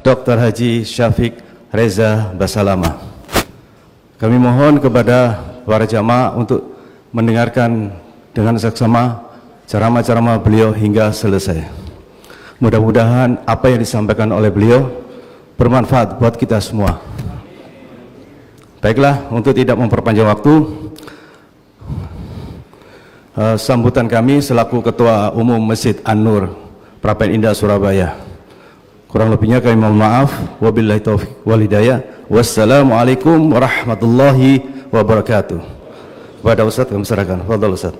Dr. Haji Syafiq Reza Basalama. Kami mohon kepada para jamaah untuk mendengarkan dengan seksama ceramah-ceramah beliau hingga selesai. Mudah-mudahan apa yang disampaikan oleh beliau bermanfaat buat kita semua. Baiklah, untuk tidak memperpanjang waktu, sambutan kami selaku Ketua Umum Masjid An-Nur Prapen Indah Surabaya. Kurang lebihnya kami mohon maaf. Wabillahi taufiq wal hidayah. Wassalamualaikum warahmatullahi wabarakatuh. Kepada Ustaz kami serahkan. Fadhal Ustaz.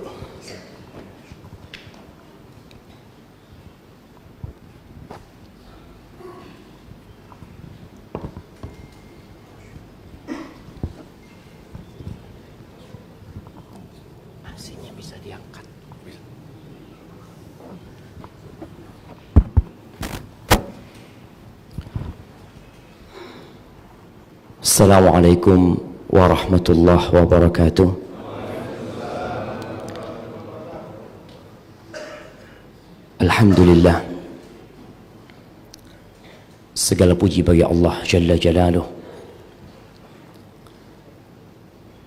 Assalamualaikum warahmatullahi wabarakatuh. Alhamdulillah, segala puji bagi Allah Jalla Jalaluh,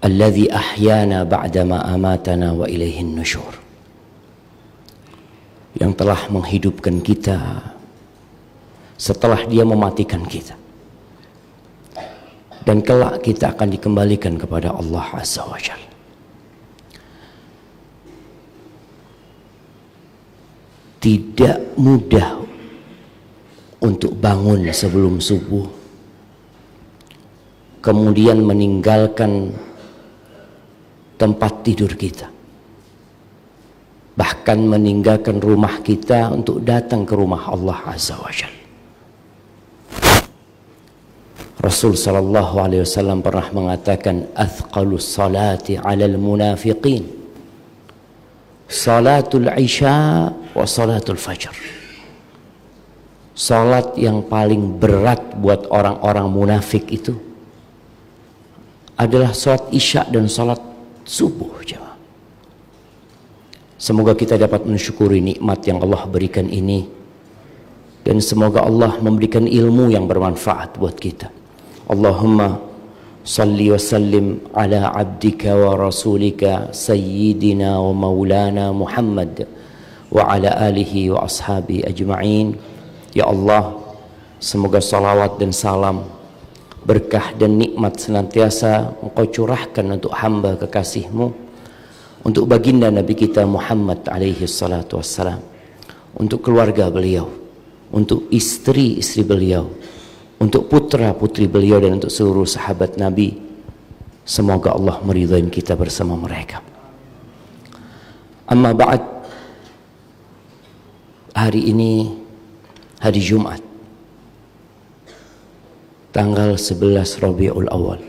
alladzi ahyana ba'dama amatana wa ilaihin nusyur, yang telah menghidupkan kita setelah Dia mematikan kita, dan kelak kita akan dikembalikan kepada Allah Azza wa Jalla. Tidak mudah untuk bangun sebelum subuh, kemudian meninggalkan tempat tidur kita, bahkan meninggalkan rumah kita untuk datang ke rumah Allah Azza wa Jalla. Rasul sallallahu alaihi wasallam pernah mengatakan, athqalus salati 'alal munafiqin salatul isya wa salatul fajr. Salat yang paling berat buat orang-orang munafik itu adalah salat isya dan salat subuh, jemaah. Semoga kita dapat mensyukuri nikmat yang Allah berikan ini, dan semoga Allah memberikan ilmu yang bermanfaat buat kita. Allahumma salli wa sallim ala abdika wa rasulika sayyidina wa maulana Muhammad wa ala alihi wa ashabi ajma'in. Ya Allah, semoga salawat dan salam, berkah dan nikmat senantiasa Engkau curahkan untuk hamba kekasih-Mu, untuk baginda Nabi kita Muhammad alaihi salatu wassalam, untuk keluarga beliau, untuk istri-istri beliau, untuk putra-putri beliau, dan untuk seluruh sahabat Nabi. Semoga Allah meridhai kita bersama mereka. Amma ba'd, hari ini hari Jumat, tanggal 11 Rabiul Awal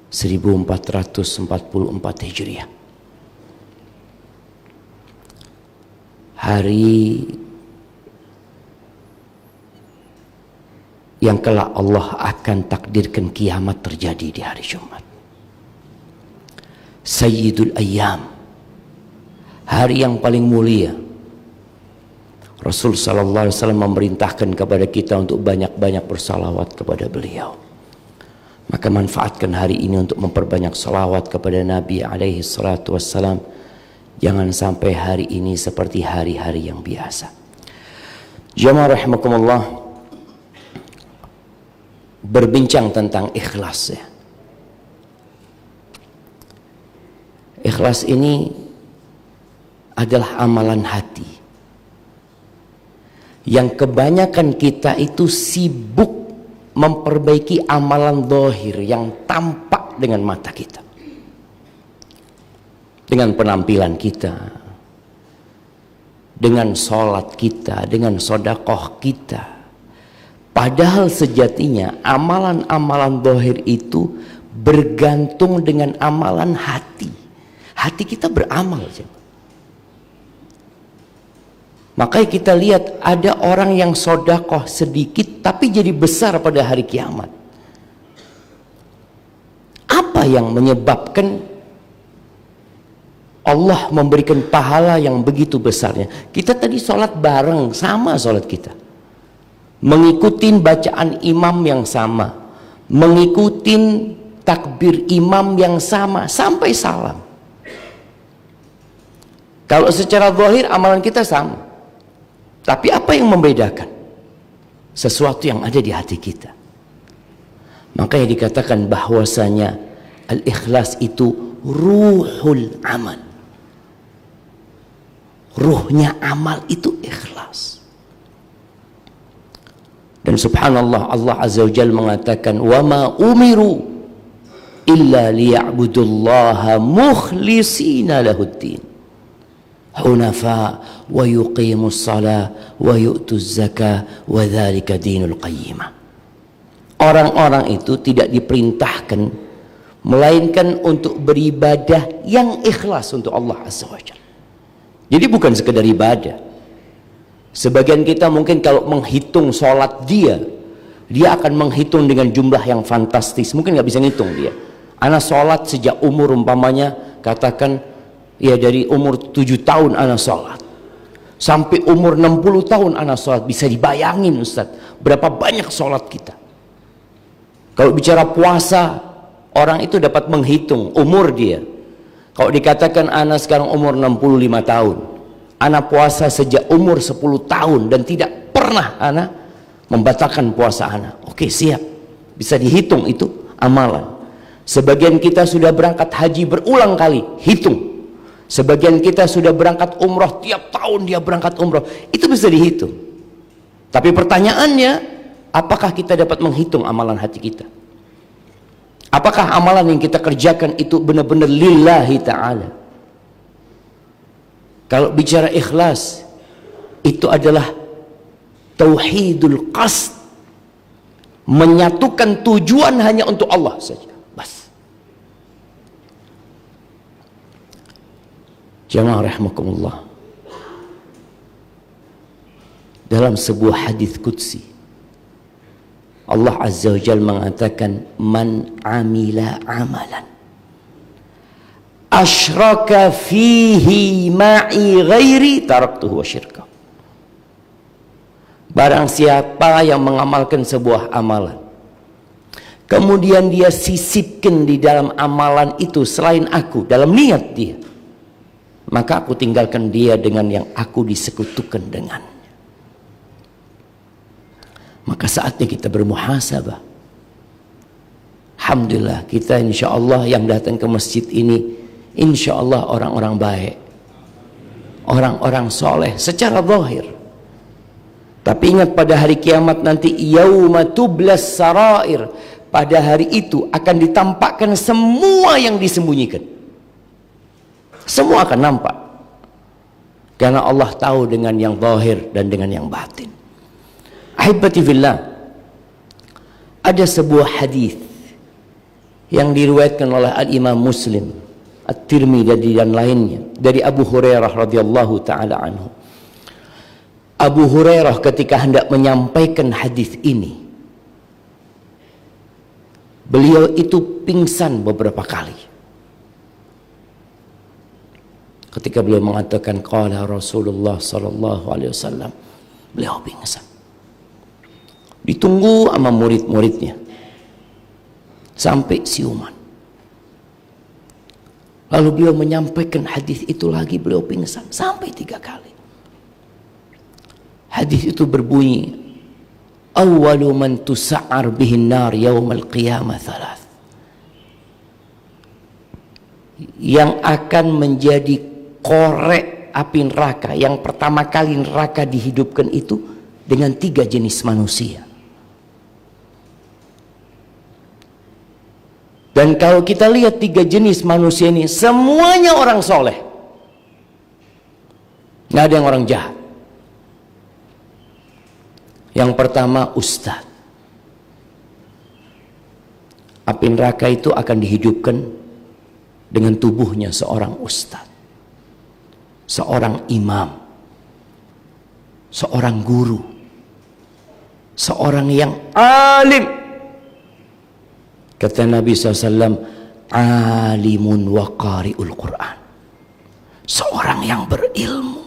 1444 Hijriah. Hari yang kelak Allah akan takdirkan kiamat terjadi di hari Jumat. Sayyidul Ayyam, hari yang paling mulia. Rasul sallallahu alaihi wasallam memerintahkan kepada kita untuk banyak-banyak bersalawat kepada beliau. Maka manfaatkan hari ini untuk memperbanyak salawat kepada Nabi alaihi salatu wassalam. Jangan sampai hari ini seperti hari-hari yang biasa. Jamaah rahimakumullah, berbincang tentang ikhlas, ya. Ikhlas ini adalah amalan hati yang kebanyakan kita itu sibuk memperbaiki amalan zahir yang tampak dengan mata kita, dengan penampilan kita, dengan sholat kita, dengan sedekah kita. Padahal sejatinya amalan-amalan zahir itu bergantung dengan amalan hati. Hati kita beramal. Makanya kita lihat ada orang yang sedekah sedikit tapi jadi besar pada hari kiamat. Apa yang menyebabkan Allah memberikan pahala yang begitu besarnya? Kita tadi sholat bareng, sama sholat kita. mengikuti bacaan imam yang sama, mengikuti takbir imam yang sama sampai salam. Kalau secara zahir amalan kita sama, tapi apa yang membedakan? Sesuatu yang ada di hati kita. Makanya dikatakan bahwasanya al-ikhlas itu ruhul amal. Ruhnya amal itu ikhlas. Dan subhanallah, Allah azza wa jalla mengatakan, wa ma umiru illa liya'budullaha mukhlisina lahuddin hunafa wa yuqimus salah wa yu'tuz zakah wa dzalika dinul qayyimah. Orang-orang itu tidak diperintahkan melainkan untuk beribadah yang ikhlas untuk Allah azza wa jalla. Jadi bukan sekedar ibadah. Sebagian kita mungkin kalau menghitung sholat dia akan menghitung dengan jumlah yang fantastis. Mungkin nggak bisa ngitung dia. Ana sholat sejak umur umpamanya katakan ya dari umur 7 tahun ana sholat sampai umur 60 tahun ana sholat. Bisa dibayangin Ustaz berapa banyak sholat kita. Kalau bicara puasa, orang itu dapat menghitung umur dia. Kalau dikatakan ana sekarang umur 65 tahun, ana puasa sejak umur 10 tahun dan tidak pernah ana membatalkan puasa ana. Oke, siap. Bisa dihitung itu amalan. Sebagian kita sudah berangkat haji berulang kali, hitung. Sebagian kita sudah berangkat umroh, tiap tahun dia berangkat umroh. Itu bisa dihitung. Tapi pertanyaannya, apakah kita dapat menghitung amalan hati kita? Apakah amalan yang kita kerjakan itu benar-benar lillahi ta'ala? Kalau bicara ikhlas, itu adalah tauhidul qasd, menyatukan tujuan hanya untuk Allah saja. Bas. Jamaah rahimakumullah. Dalam sebuah hadis qudsi, Allah azza wa jalla mengatakan, man amila amalan asyraka fihi ma'i ghairi taraktuhu wa syirka. Barang siapa yang mengamalkan sebuah amalan kemudian dia sisipkan di dalam amalan itu selain aku, dalam niat dia, maka aku tinggalkan dia dengan yang aku disekutukan dengan. Maka saatnya kita bermuhasabah. Alhamdulillah kita insya Allah yang datang ke masjid ini insya Allah orang-orang baik, orang-orang soleh secara zahir. Tapi ingat pada hari kiamat nanti, yauma tublas sarair, pada hari itu akan ditampakkan semua yang disembunyikan. Semua akan nampak. Karena Allah tahu dengan yang zahir dan dengan yang batin. Ahibati fillah, ada sebuah hadis yang diriwayatkan oleh Al-Imam Muslim, At-Tirmidzi dan lainnya dari Abu Hurairah radhiyallahu taala anhu. Abu Hurairah ketika hendak menyampaikan hadis ini, beliau itu pingsan beberapa kali. Ketika beliau mengatakan qala Rasulullah sallallahu alaihi wasallam, beliau pingsan. Ditunggu sama murid-muridnya sampai siuman. Lalu beliau menyampaikan hadis itu lagi, beliau pingsan sampai 3 kali. Hadis itu berbunyi, awwalu man tusa'ar bihin nar yaumal qiyamah thalath. Yang akan menjadi korek api neraka, yang pertama kali neraka dihidupkan itu dengan 3 jenis manusia. Dan kalau kita lihat 3 jenis manusia ini, semuanya orang soleh. Nggak ada yang orang jahat. Yang pertama ustadz. Api neraka itu akan dihidupkan dengan tubuhnya seorang ustadz, seorang imam, seorang guru, seorang yang alim. Kata Nabi SAW, alimun wa qari'ul Quran. Seorang yang berilmu,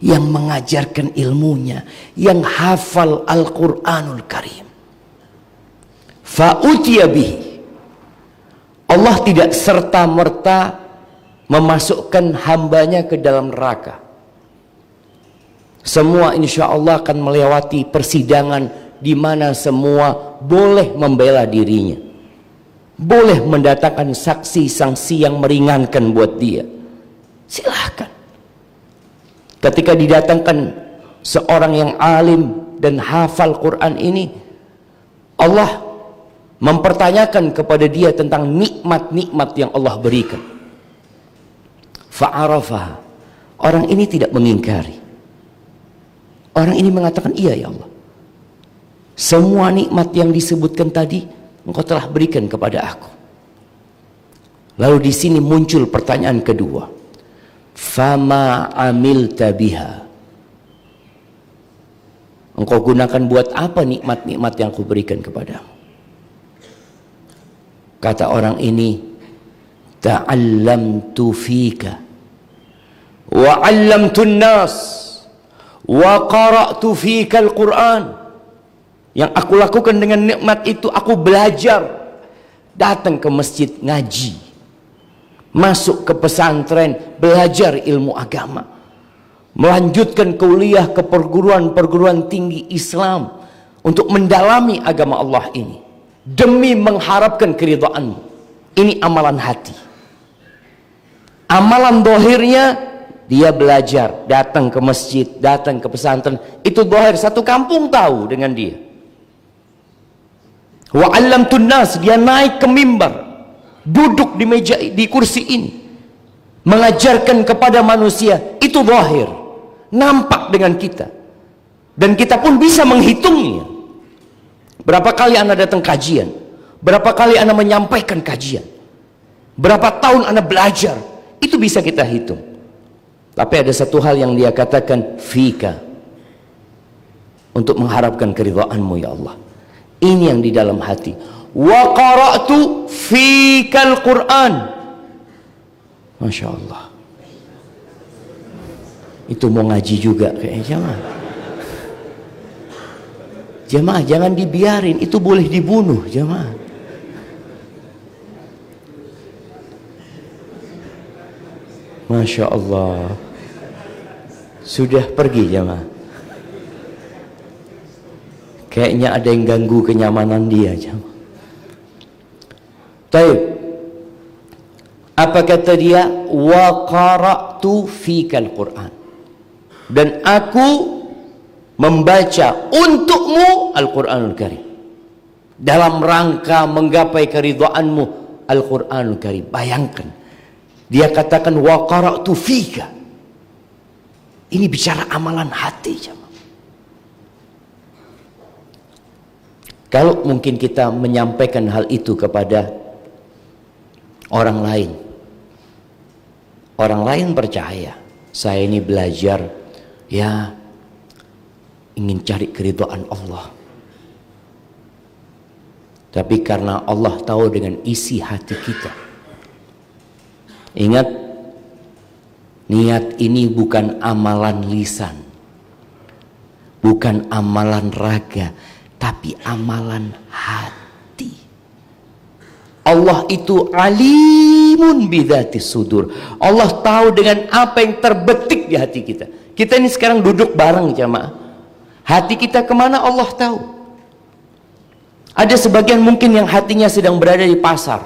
yang mengajarkan ilmunya, yang hafal Al-Quranul Karim. Fa'utiya bihi. Allah tidak serta-merta memasukkan hambanya ke dalam neraka. Semua insya Allah akan melewati persidangan di mana semua boleh membela dirinya, boleh mendatangkan saksi-saksi yang meringankan buat dia. Silahkan. Ketika didatangkan seorang yang alim dan hafal Quran ini, Allah mempertanyakan kepada dia tentang nikmat-nikmat yang Allah berikan. Fa'arafaha. Orang ini tidak mengingkari. Orang ini mengatakan, iya ya Allah, semua nikmat yang disebutkan tadi Engkau telah berikan kepada aku. Lalu di sini muncul pertanyaan kedua. Fama amilta biha. Engkau gunakan buat apa nikmat-nikmat yang aku berikan kepadamu? Kata orang ini, ta'allamtu fika wa 'allamtun nas wa qara'tu fika al-Quran. Yang aku lakukan dengan nikmat itu, aku belajar, datang ke masjid ngaji, masuk ke pesantren belajar ilmu agama, melanjutkan kuliah ke perguruan-perguruan tinggi Islam untuk mendalami agama Allah ini demi mengharapkan keridhaanmu. Ini amalan hati. Amalan dohirnya, dia belajar, datang ke masjid, datang ke pesantren, itu dohir, satu kampung tahu dengan dia. Wa 'allamtun nas, dia naik ke mimbar, duduk di meja, di kursi ini, mengajarkan kepada manusia, itu zahir, nampak dengan kita, dan kita pun bisa menghitungnya. Berapa kali Anda datang kajian, berapa kali Anda menyampaikan kajian, berapa tahun Anda belajar, itu bisa kita hitung. Tapi ada satu hal yang dia katakan, fika, untuk mengharapkan keridhaanmu ya Allah. Ini yang di dalam hati. Wa qara'tu fikal Quran. Masya Allah. Itu mau ngaji juga kayaknya. Jamaah jangan dibiarin, itu boleh dibunuh jamaah. Masya Allah. Sudah pergi jamaah. Kayaknya ada yang ganggu kenyamanan dia jamaah. Baik. Apa kata dia? Wa qara'tu fikal Quran. Dan aku membaca untukmu Al-Quranul Karim, dalam rangka menggapai keridhaanmu Al-Quranul Karim. Bayangkan, dia katakan wa qara'tu fika. Ini bicara amalan hati jemaah. Kalau mungkin kita menyampaikan hal itu kepada orang lain, orang lain percaya saya ini belajar ya ingin cari keridhaan Allah, tapi karena Allah tahu dengan isi hati kita. Ingat, niat ini bukan amalan lisan, bukan amalan raga, tapi amalan hati. Allah itu alimun bidzatis sudur. Allah tahu dengan apa yang terbetik di hati kita. Kita ini sekarang duduk bareng jamaah, hati kita kemana Allah tahu. Ada sebagian mungkin yang hatinya sedang berada di pasar,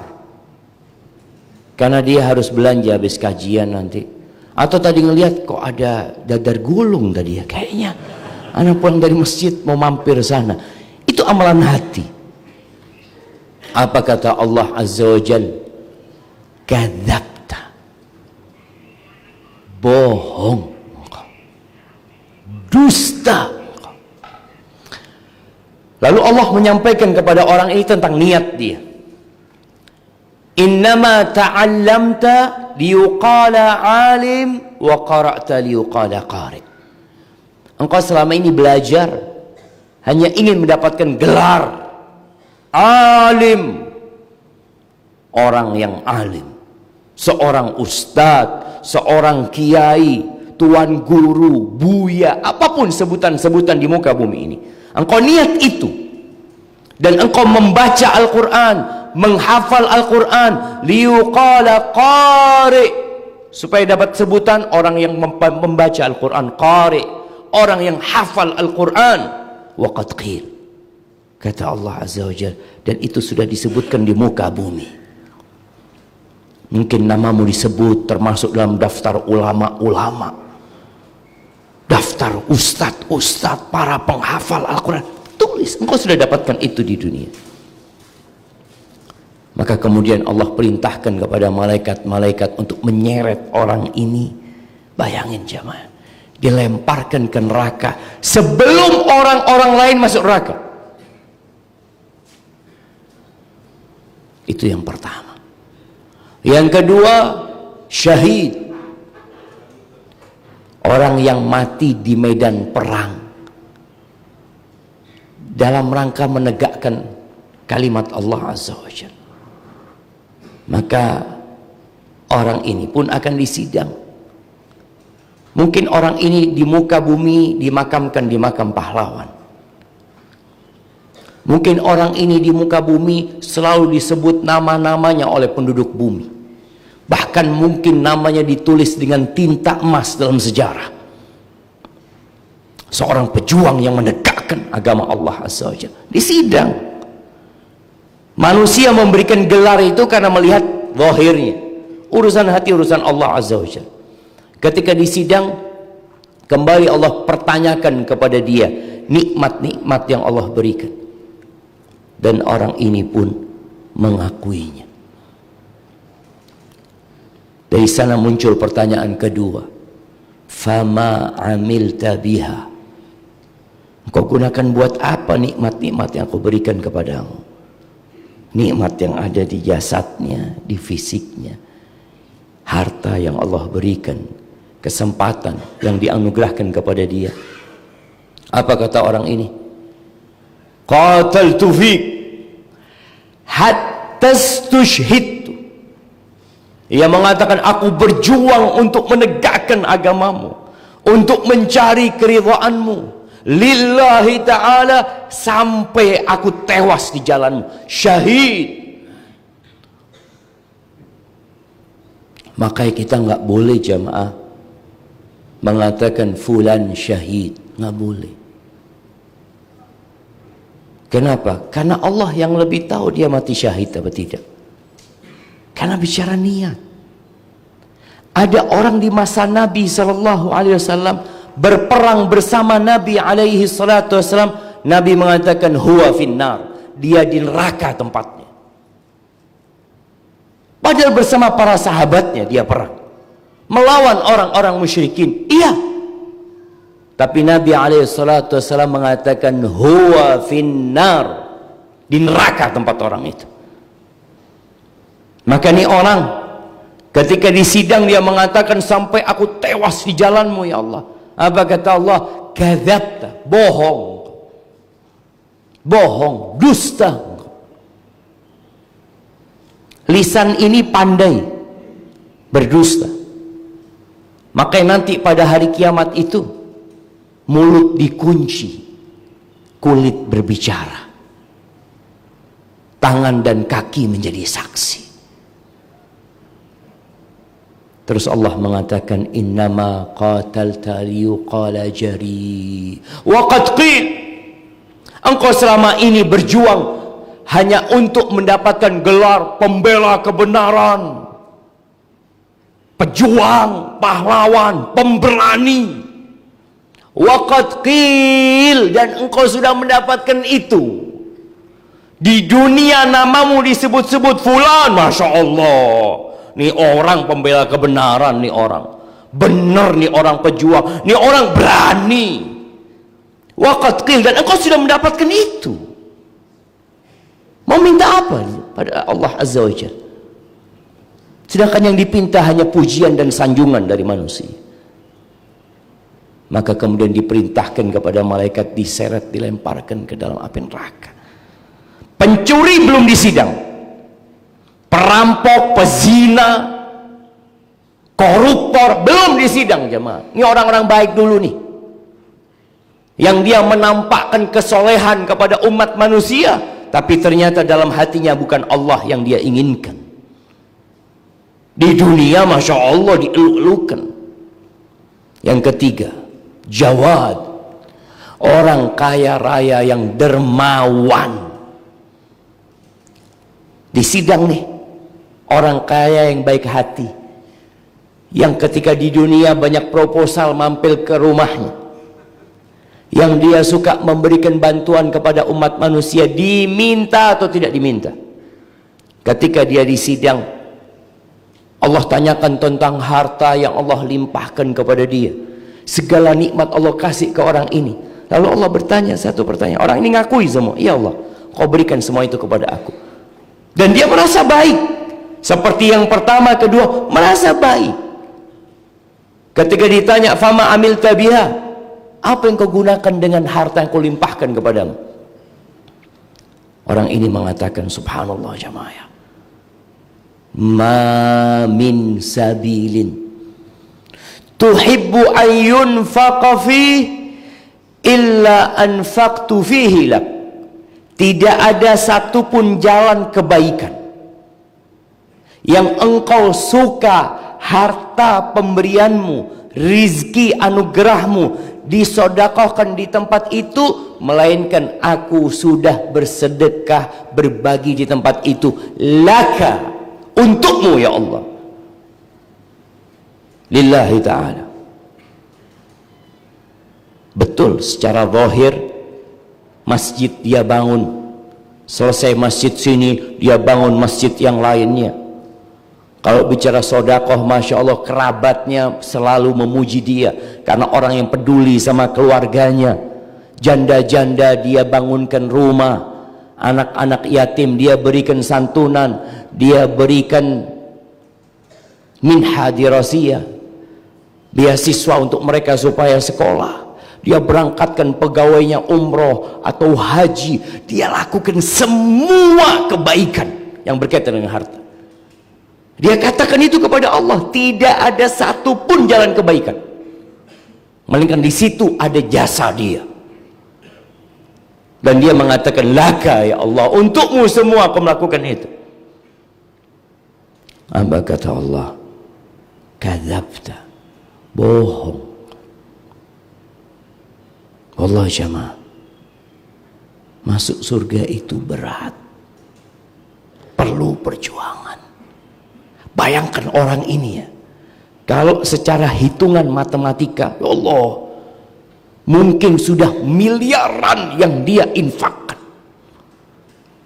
karena dia harus belanja habis kajian nanti. Atau tadi ngelihat kok ada dadar gulung tadi ya, kayaknya anak pulang dari masjid mau mampir sana. Itu amalan hati. Apa kata Allah Azza wa Jal? Kadzabta. Bohong. Dusta. Lalu Allah menyampaikan kepada orang ini tentang niat dia. Innama ta'allamta liyuqala alim wa qara'ta liyuqala qari'. Engkau selama ini belajar hanya ingin mendapatkan gelar alim, orang yang alim, seorang ustadz, seorang kiai, tuan guru, buya, apapun sebutan-sebutan di muka bumi ini. Engkau niat itu, dan engkau membaca Al-Quran, menghafal Al-Quran, liyuqala qari, supaya dapat sebutan orang yang membaca Al-Quran, qari, orang yang hafal Al-Quran. Waqad qil, kata Allah Azza wa Jalla, dan itu sudah disebutkan di muka bumi. Mungkin namamu disebut termasuk dalam daftar ulama-ulama, daftar ustadz-ustadz, para penghafal Al-Quran. Tulis, engkau sudah dapatkan itu di dunia. Maka kemudian Allah perintahkan kepada malaikat-malaikat untuk menyeret orang ini. Bayangin jamaah, dilemparkan ke neraka sebelum orang-orang lain masuk neraka. Itu yang pertama. Yang kedua, syahid, orang yang mati di medan perang dalam rangka menegakkan kalimat Allah Azza wa Jalla. Maka orang ini pun akan disidang. Mungkin orang ini di muka bumi dimakamkan di makam pahlawan. Mungkin orang ini di muka bumi selalu disebut nama-namanya oleh penduduk bumi. Bahkan mungkin namanya ditulis dengan tinta emas dalam sejarah. Seorang pejuang yang menegakkan agama Allah Azza wa Jalla. Disidang. Manusia memberikan gelar itu karena melihat zahirnya. Urusan hati, urusan Allah Azza wa Jalla. Ketika disidang, kembali Allah pertanyakan kepada dia nikmat-nikmat yang Allah berikan. Dan orang ini pun mengakuinya. Dari sana muncul pertanyaan kedua, fama amilta biha, engkau gunakan buat apa nikmat-nikmat yang aku berikan kepadamu? Nikmat yang ada di jasadnya, di fisiknya, harta yang Allah berikan, kesempatan yang dianugerahkan kepada dia. Apa kata orang ini? Qataltu fik hatta stushhidtu. Ia mengatakan, aku berjuang untuk menegakkan agamamu, untuk mencari keridhaanmu lillahi ta'ala, sampai aku tewas di jalanmu, syahid. Makanya kita nggak boleh jamaah mengatakan fulan syahid, nggak boleh. Kenapa? Karena Allah yang lebih tahu dia mati syahid atau tidak. Karena bicara niat. Ada orang di masa Nabi SAW berperang bersama Nabi SAW. Nabi mengatakan huwa finnar, dia di neraka tempatnya. Padahal bersama para sahabatnya dia perang melawan orang-orang musyrikin. Iya. Tapi Nabi SAW mengatakan huwa finnar, di neraka tempat orang itu. Maka ini orang ketika disidang dia mengatakan, sampai aku tewas di jalanmu ya Allah. Apa kata Allah? Kadzabta, bohong, bohong, dusta. Lisan ini pandai berdusta. Makanya nanti pada hari kiamat itu mulut dikunci, kulit berbicara, tangan dan kaki menjadi saksi. Terus Allah mengatakan, innama qatalta liyuqala jari wa qad qil, engkau selama ini berjuang hanya untuk mendapatkan gelar pembela kebenaran, pejuang, pahlawan, pemberani. Waqad qil, dan engkau sudah mendapatkan itu. Di dunia namamu disebut-sebut fulan, Masya Allah, nih orang pembela kebenaran, nih orang benar, nih orang pejuang, nih orang berani. Waqad qil, dan engkau sudah mendapatkan itu. Mau minta apa pada Allah Azza wa Jalla? Sedangkan yang dipinta hanya pujian dan sanjungan dari manusia. Maka kemudian diperintahkan kepada malaikat, diseret, dilemparkan ke dalam api neraka. Pencuri belum disidang, perampok, pezina, koruptor belum disidang jemaah. Ini orang-orang baik dulu nih, yang dia menampakkan kesolehan kepada umat manusia, tapi ternyata dalam hatinya bukan Allah yang dia inginkan. Di dunia Masya Allah dieluk-elukan. Yang ketiga, Jawad, orang kaya raya yang dermawan. Di sidang nih, orang kaya yang baik hati, yang ketika di dunia banyak proposal mampir ke rumahnya, yang dia suka memberikan bantuan kepada umat manusia, diminta atau tidak diminta. Ketika dia di sidang, Allah tanyakan tentang harta yang Allah limpahkan kepada dia, segala nikmat Allah kasih ke orang ini. Lalu Allah bertanya satu pertanyaan, orang ini ngakui semua, iya Allah, kau berikan semua itu kepada aku. Dan dia merasa baik, seperti yang pertama, kedua, merasa baik. Ketika ditanya, fama amil tabiha, apa yang kau gunakan dengan harta yang kau limpahkan kepadamu? Orang ini mengatakan, subhanallah jamaah, ma min sabilin tuhibbu an yunfaqa fih illa anfaqtu fihi lak. Tidak ada satupun jalan kebaikan yang engkau suka harta pemberianmu, rizki anugerahmu disodakohkan di tempat itu, melainkan aku sudah bersedekah, berbagi di tempat itu, laka, untukmu ya Allah, lillahi ta'ala. Betul, secara zahir masjid dia bangun, selesai masjid sini dia bangun masjid yang lainnya. Kalau bicara sodakoh, Masya Allah, kerabatnya selalu memuji dia karena orang yang peduli sama keluarganya. Janda-janda dia bangunkan rumah, anak-anak yatim dia berikan santunan, dia berikan minha dirasiyah, beasiswa untuk mereka supaya sekolah. Dia berangkatkan pegawainya umroh atau haji. Dia lakukan semua kebaikan yang berkaitan dengan harta. Dia katakan itu kepada Allah, tidak ada satupun jalan kebaikan, melainkan di situ ada jasa dia. Dan dia mengatakan, laka ya Allah, untukmu semua aku melakukan itu. Apa kata Allah? Kadzabta, bohong. Allah jamaah, masuk surga itu berat, perlu perjuangan. Bayangkan orang ini ya, kalau secara hitungan matematika, ya Allah, mungkin sudah miliaran yang dia infakkan,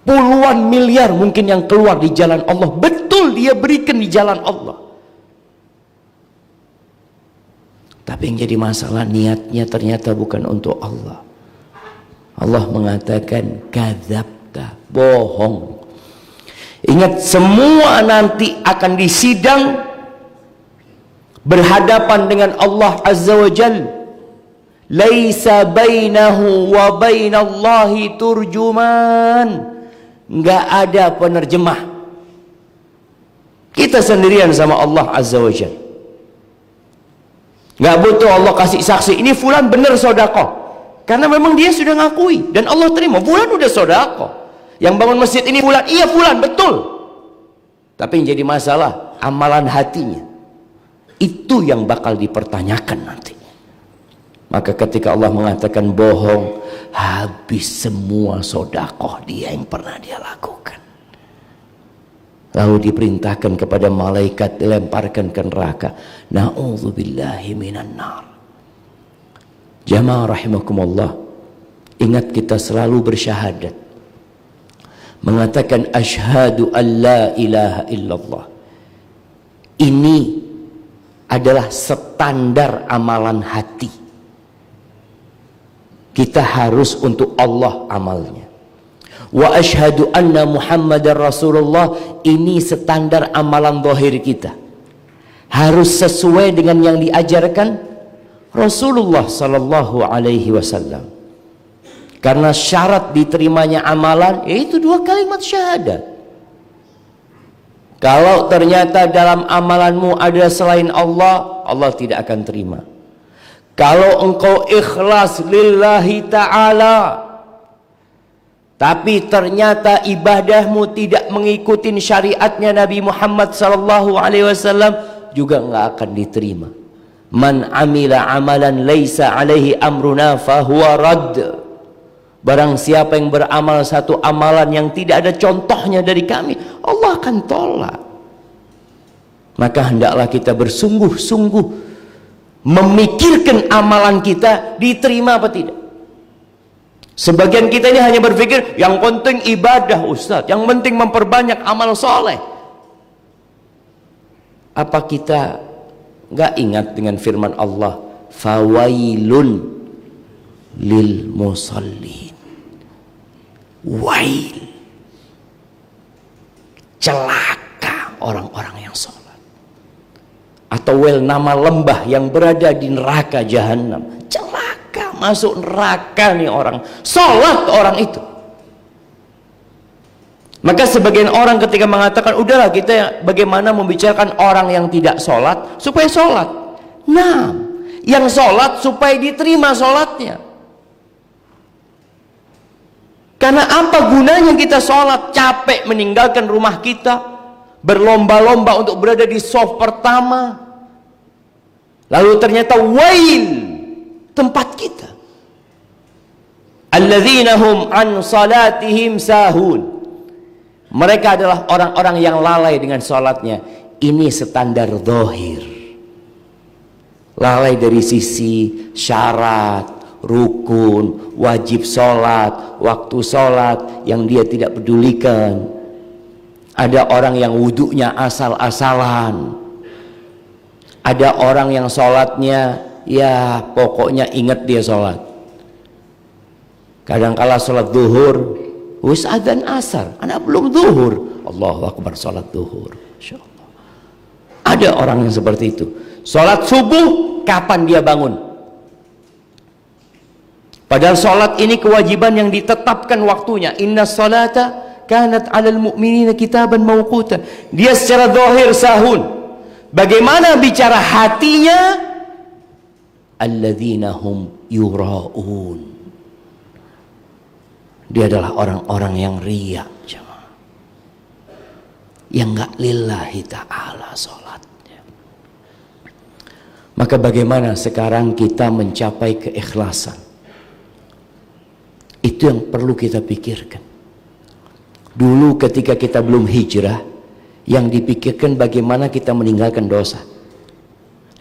puluhan miliar mungkin yang keluar di jalan Allah, betul dia berikan di jalan Allah. Tapi yang jadi masalah, niatnya ternyata bukan untuk Allah. Allah mengatakan kadzabta, bohong. Ingat, semua nanti akan disidang berhadapan dengan Allah Azza wa Jalla. Laisa bainahu wa bainallahi turjuman. Enggak ada penerjemah. Kita sendirian sama Allah Azza wa Jalla. Nggak butuh Allah kasih saksi, ini fulan benar sodako, karena memang dia sudah ngakui dan Allah terima, fulan udah sodako. Yang bangun masjid ini fulan, iya fulan, betul. Tapi yang jadi masalah, amalan hatinya, itu yang bakal dipertanyakan nanti. Maka ketika Allah mengatakan bohong, habis semua sodakoh dia yang pernah dia lakukan. Lalu diperintahkan kepada malaikat, dilemparkan ke neraka. Na'udzubillahi minan nar. Jamaah rahimakumullah, ingat kita selalu bersyahadat, mengatakan asyhadu an la ilaha illallah. Ini adalah standar amalan hati. Kita harus untuk Allah amalnya. Wa asyhadu anna Muhammadar Rasulullah, ini standar amalan zahir kita. Harus sesuai dengan yang diajarkan Rasulullah sallallahu alaihi wasallam. Karena syarat diterimanya amalan yaitu 2 kalimat syahadat. Kalau ternyata dalam amalanmu ada selain Allah, Allah tidak akan terima. Kalau engkau ikhlas lillahi ta'ala, tapi ternyata ibadahmu tidak mengikuti syariatnya Nabi Muhammad SAW, juga nggak akan diterima. Man amila amalan laisa alaihi amruna fahuwa radd. Barang siapa yang beramal satu amalan yang tidak ada contohnya dari kami, Allah akan tolak. Maka hendaklah kita bersungguh-sungguh memikirkan amalan kita diterima apa tidak. Sebagian kita ini hanya berpikir yang penting ibadah Ustaz, yang penting memperbanyak amal soleh. Apa kita nggak ingat dengan firman Allah, fawailun lil musallin, wail, celaka orang-orang yang sholat. Atau wel, nama lembah yang berada di neraka jahanam, celaka, masuk neraka nih orang sholat orang itu. Maka sebagian orang ketika mengatakan udahlah kita bagaimana membicarakan orang yang tidak sholat supaya sholat. Nah, yang sholat supaya diterima sholatnya. Karena apa gunanya kita sholat, capek meninggalkan rumah kita, berlomba-lomba untuk berada di saf pertama, lalu ternyata wail tempat kita. Alladzina hum an salatihim sahun. Mereka adalah orang-orang yang lalai dengan sholatnya. Ini standar zahir. Lalai dari sisi syarat, rukun, wajib sholat, waktu sholat yang dia tidak pedulikan. Ada orang yang wudhunya asal-asalan. Ada orang yang sholatnya ya pokoknya ingat dia sholat. Kadangkala sholat zuhur, wis adzan asar, anak belum zuhur, Allahu Akbar, sholat zuhur. Insyaallah. Ada orang yang seperti itu. Sholat subuh, kapan dia bangun? Padahal sholat ini kewajiban yang ditetapkan waktunya. Inna sholata kanat 'alal mu'minina kitaban mawquta. Dia secara zahir sahun. Bagaimana bicara hatinya? Alladzina hum yura'un. Dia adalah orang-orang yang riya, jemaah. Yang enggak lillahi ta'ala sholatnya. Maka bagaimana sekarang kita mencapai keikhlasan? Itu yang perlu kita pikirkan. Dulu ketika kita belum hijrah, yang dipikirkan bagaimana kita meninggalkan dosa.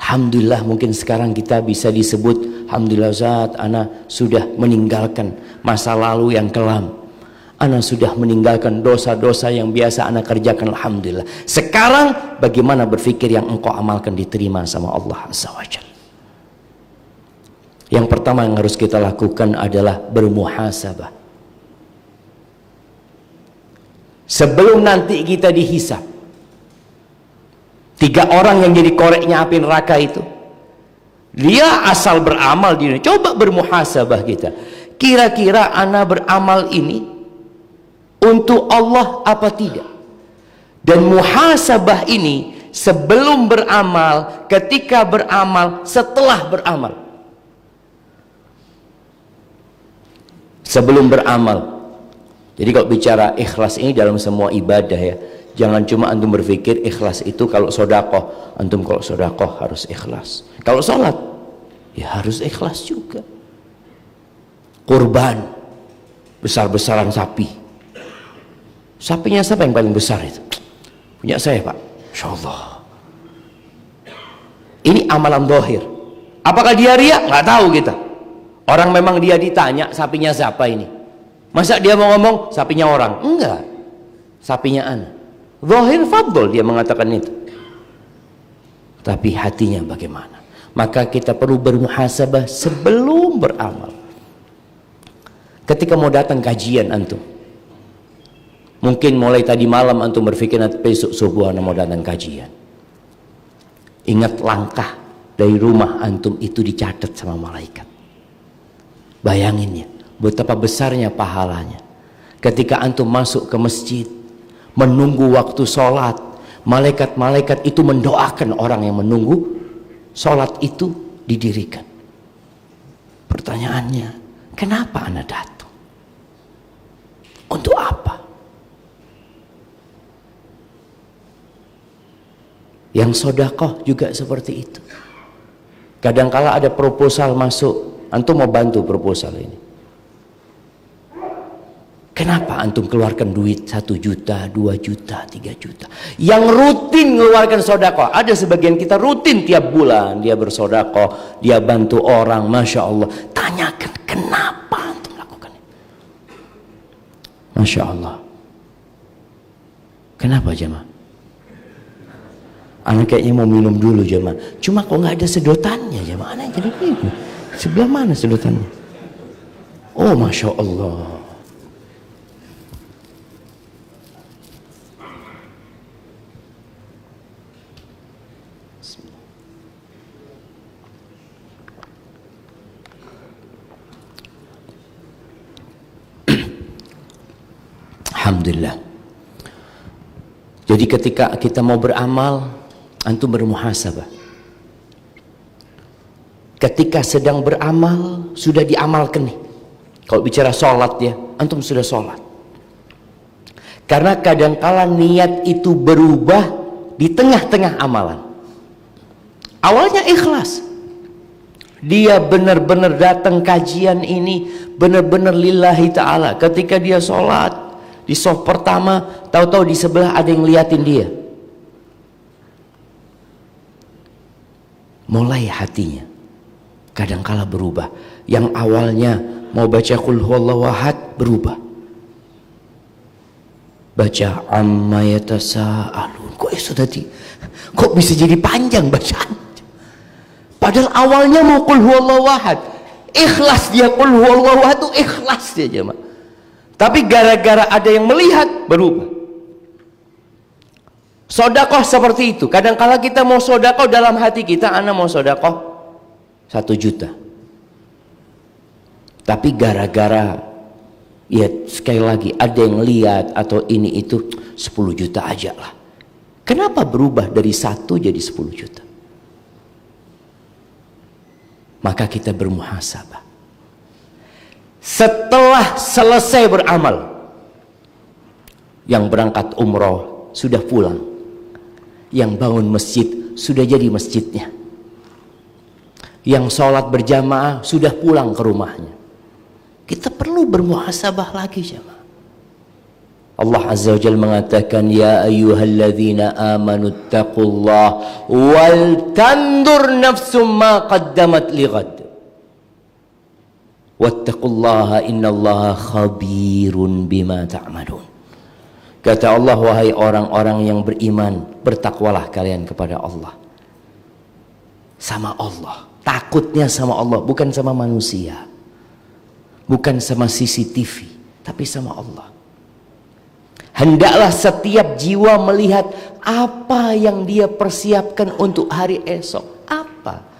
Alhamdulillah mungkin sekarang kita bisa disebut, alhamdulillah Ustaz, ana sudah meninggalkan masa lalu yang kelam. Ana sudah meninggalkan dosa-dosa yang biasa ana kerjakan, alhamdulillah. Sekarang bagaimana berpikir yang engkau amalkan diterima sama Allah Azza wa Jalla. Yang pertama yang harus kita lakukan adalah bermuhasabah. Sebelum nanti kita dihisab. 3 orang yang jadi koreknya api neraka itu, dia asal beramal di dunia. Coba bermuhasabah kita. Kira-kira ana beramal ini untuk Allah apa tidak? Dan muhasabah ini sebelum beramal, ketika beramal, setelah beramal. Sebelum beramal. Jadi kalau bicara ikhlas ini dalam semua ibadah ya, jangan cuma antum berpikir ikhlas itu kalau sodakoh. Antum kalau sodakoh harus ikhlas. Kalau sholat ya harus ikhlas juga. Kurban, besar-besaran sapi. Sapinya siapa yang paling besar itu? Punya saya Pak. Insyaallah. Ini amalan zahir. Apakah dia riya? Nggak tahu kita. Orang memang dia ditanya sapinya siapa ini. Masa dia mau ngomong sapinya orang? Enggak. Sapinya ana. Zahir fadl dia mengatakan itu. Tapi hatinya bagaimana? Maka kita perlu bermuhasabah sebelum beramal. Ketika mau datang kajian antum, mungkin mulai tadi malam antum berpikir nanti besok subuh ana mau datang kajian. Ingat langkah dari rumah antum itu dicatat sama malaikat. Bayangin ya, betapa besarnya pahalanya. Ketika antum masuk ke masjid, menunggu waktu sholat, Malaikat-malaikat itu mendoakan orang yang menunggu sholat itu didirikan. Pertanyaannya, kenapa Anda datang? Untuk apa? Yang sedekah juga seperti itu. Kadangkala ada proposal masuk, antum mau bantu proposal ini. Kenapa antum keluarkan duit 1 juta, 2 juta, 3 juta? Yang rutin mengeluarkan sedekah. Ada sebagian kita rutin tiap bulan dia bersedekah, dia bantu orang, Masya Allah. Tanyakan kenapa antum lakukan itu? Masya Allah. Kenapa jemaah? Anak kayaknya mau minum dulu jemaah. Cuma kok nggak ada sedotannya jemaah. Anak jadi bingung. Sebelah mana sedotannya? Oh Masya Allah. Alhamdulillah. Jadi ketika kita mau beramal, antum bermuhasabah. Ketika sedang beramal, sudah diamalkan nih. Kalau bicara sholat ya, antum sudah sholat. Karena kadangkala niat itu berubah di tengah-tengah amalan. Awalnya ikhlas. Dia benar-benar datang kajian ini, benar-benar lillahi ta'ala. Ketika dia sholat, di soft pertama, tahu-tahu di sebelah ada yang liatin dia. Mulai hatinya kadangkala berubah. Yang awalnya mau baca qul huwallahu ahad berubah. Baca amma yatasaalun. Kok bisa jadi panjang bacaan? Padahal awalnya mau qul huwallahu ahad. Ikhlas dia qul huwallahu ahad itu ikhlas dia jemaah. Tapi gara-gara ada yang melihat berubah. Sedekah seperti itu. Kadang-kala kita mau sedekah dalam hati kita, ana mau sedekah 1 juta. Tapi gara-gara ya sekali lagi ada yang lihat atau ini itu 10 juta aja lah. Kenapa berubah dari 1 jadi 10 juta? Maka kita bermuhasabah. Setelah selesai beramal, yang berangkat umroh sudah pulang, yang bangun masjid sudah jadi masjidnya, yang sholat berjamaah sudah pulang ke rumahnya. Kita perlu bermuhasabah lagi jemaah. Allah Azza wa Jalla mengatakan, ya ayyuhalladzina amanu taqullah wal tandur nafsum ma qaddamat lighad. Wattaqullaha innallaha khabirun bima ta'malun. Kata Allah, wahai orang-orang yang beriman, bertakwalah kalian kepada Allah. Sama Allah. Takutnya sama Allah, bukan sama manusia. Bukan sama CCTV, tapi sama Allah. Hendaklah setiap jiwa melihat apa yang dia persiapkan untuk hari esok. Apa?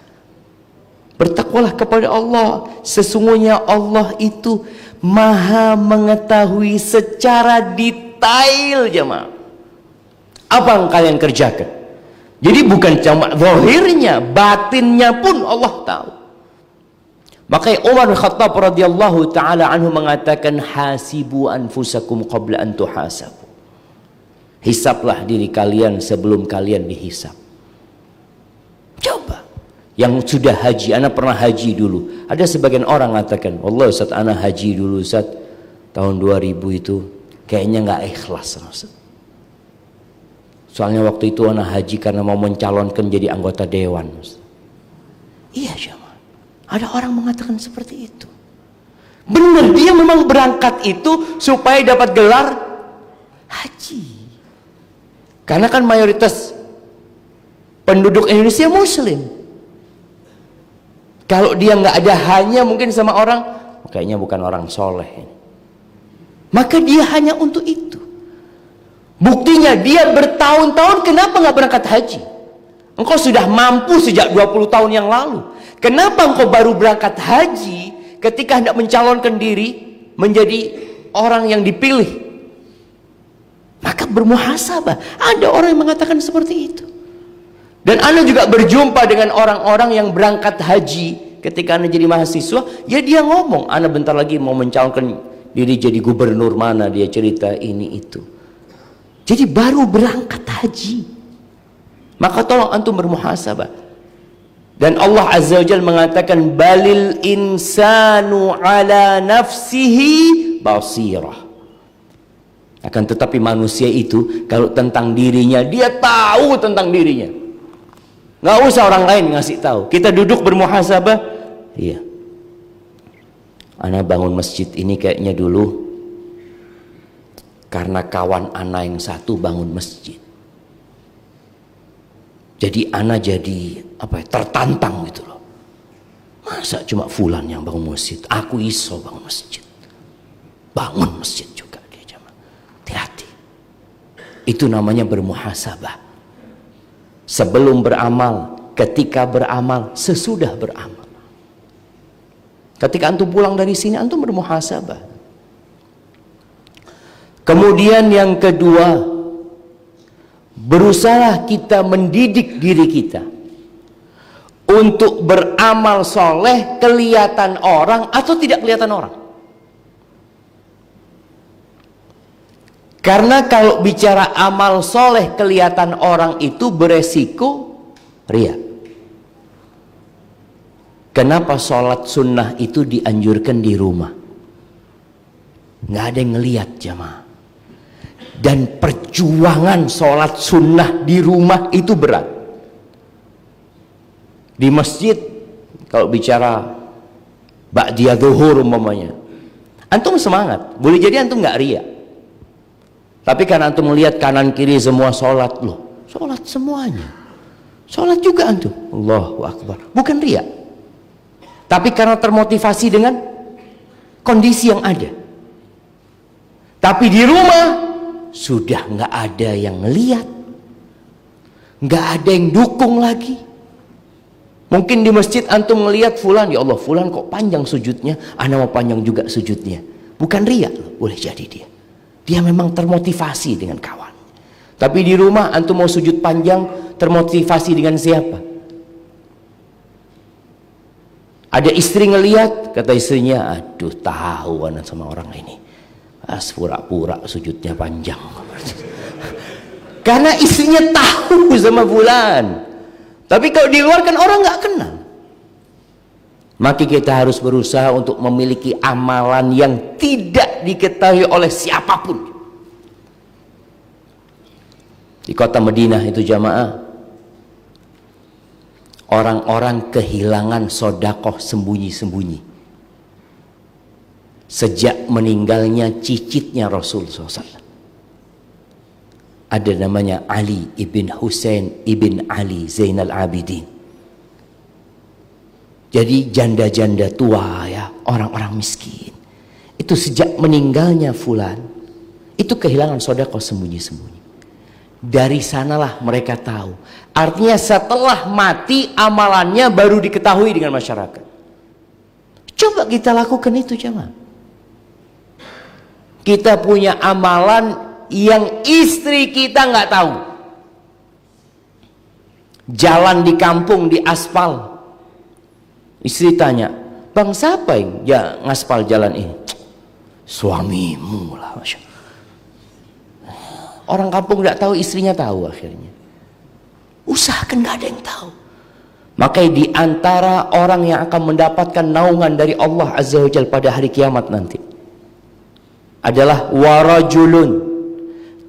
Bertakwalah kepada Allah. Sesungguhnya Allah itu maha mengetahui secara detail jemaah apa yang kalian kerjakan. Jadi bukan cuma zahirnya, batinnya pun Allah tahu. Makanya Umar bin Khattab radhiyallahu taala anhu mengatakan, hasibu anfusakum qabla an tuhasabu. Hisablah diri kalian sebelum kalian dihisab. Coba yang sudah haji, anak pernah haji dulu. Ada sebagian orang mengatakan, wallah Ustaz, anak haji dulu Ustaz, tahun 2000 itu kayaknya nggak ikhlas Ustaz. Soalnya waktu itu anak haji karena mau mencalonkan jadi anggota dewan Ustaz. Iya jemaah, ada orang mengatakan seperti itu. Benar, dia memang berangkat itu supaya dapat gelar haji. Karena kan mayoritas penduduk Indonesia Muslim. Kalau dia nggak ada hanya mungkin sama orang, kayaknya bukan orang soleh. Maka dia hanya untuk itu. Buktinya dia bertahun-tahun kenapa nggak berangkat haji? Engkau sudah mampu sejak 20 tahun yang lalu. Kenapa engkau baru berangkat haji ketika hendak mencalonkan diri menjadi orang yang dipilih? Maka bermuhasabah. Ada orang yang mengatakan seperti itu. Dan Anda juga berjumpa dengan orang-orang yang berangkat haji. Ketika Anda jadi mahasiswa, ya dia ngomong, Anda bentar lagi mau mencalonkan diri jadi gubernur mana, dia cerita ini itu. Jadi baru berangkat haji. Maka tolong antum bermuhasabah. Dan Allah Azza wa Jalla mengatakan, balil insanu ala nafsihi basirah. Akan tetapi manusia itu kalau tentang dirinya, dia tahu tentang dirinya. Nggak usah orang lain ngasih tahu. Kita duduk bermuhasabah. Iya. Ana bangun masjid ini kayaknya dulu karena kawan ana yang satu bangun masjid. Jadi ana jadi tertantang gitu loh. Masa cuma fulan yang bangun masjid? Aku iso bangun masjid. Bangun masjid juga. Hati-hati. Itu namanya bermuhasabah. Sebelum beramal, ketika beramal, sesudah beramal. Ketika antum pulang dari sini, antum bermuhasabah. Kemudian yang kedua, berusaha kita mendidik diri kita untuk beramal soleh kelihatan orang atau tidak kelihatan orang. Karena kalau bicara amal soleh kelihatan orang itu beresiko riya. Kenapa sholat sunnah itu dianjurkan di rumah? Nggak ada yang ngelihat jamaah. Dan perjuangan sholat sunnah di rumah itu berat. Di masjid kalau bicara ba'diyah zuhur umpamanya, antum semangat. Boleh jadi antum nggak riya. Tapi kan antum melihat kanan kiri semua sholat loh, sholat semuanya, sholat juga antum, Allahu Akbar, bukan riya. Tapi karena termotivasi dengan kondisi yang ada. Tapi di rumah sudah nggak ada yang ngelihat, nggak ada yang dukung lagi. Mungkin di masjid antum melihat fulan, ya Allah fulan kok panjang sujudnya, ana mau panjang juga sujudnya. Bukan riya loh, boleh jadi dia. Dia memang termotivasi dengan kawan. Tapi di rumah antum mau sujud panjang, termotivasi dengan siapa? Ada istri ngelihat, kata istrinya, aduh tahu anak sama orang ini. Pura-pura sujudnya panjang. Karena istrinya tahu sama fulan. Tapi kalau di luar kan orang nggak kenal. Maka kita harus berusaha untuk memiliki amalan yang tidak diketahui oleh siapapun. Di kota Madinah itu jamaah, orang-orang kehilangan sodakoh sembunyi-sembunyi. Sejak meninggalnya cicitnya Rasul SAW. Ada namanya Ali ibn Husain ibn Ali Zainal Abidin. Jadi janda-janda tua ya, orang-orang miskin. Itu sejak meninggalnya fulan, itu kehilangan sedekah sembunyi-sembunyi. Dari sanalah mereka tahu. Artinya setelah mati amalannya baru diketahui dengan masyarakat. Coba kita lakukan itu jemaah. Kita punya amalan yang istri kita nggak tahu. Jalan di kampung di aspal. Istri tanya, bang siapa yang ngaspal jalan ini? Suamimu lah, Masya Allah. Orang kampung nggak tahu, istrinya tahu akhirnya. Usahakan nggak ada yang tahu. Maka di antara orang yang akan mendapatkan naungan dari Allah Azza wa Jalla pada hari kiamat nanti adalah warajulun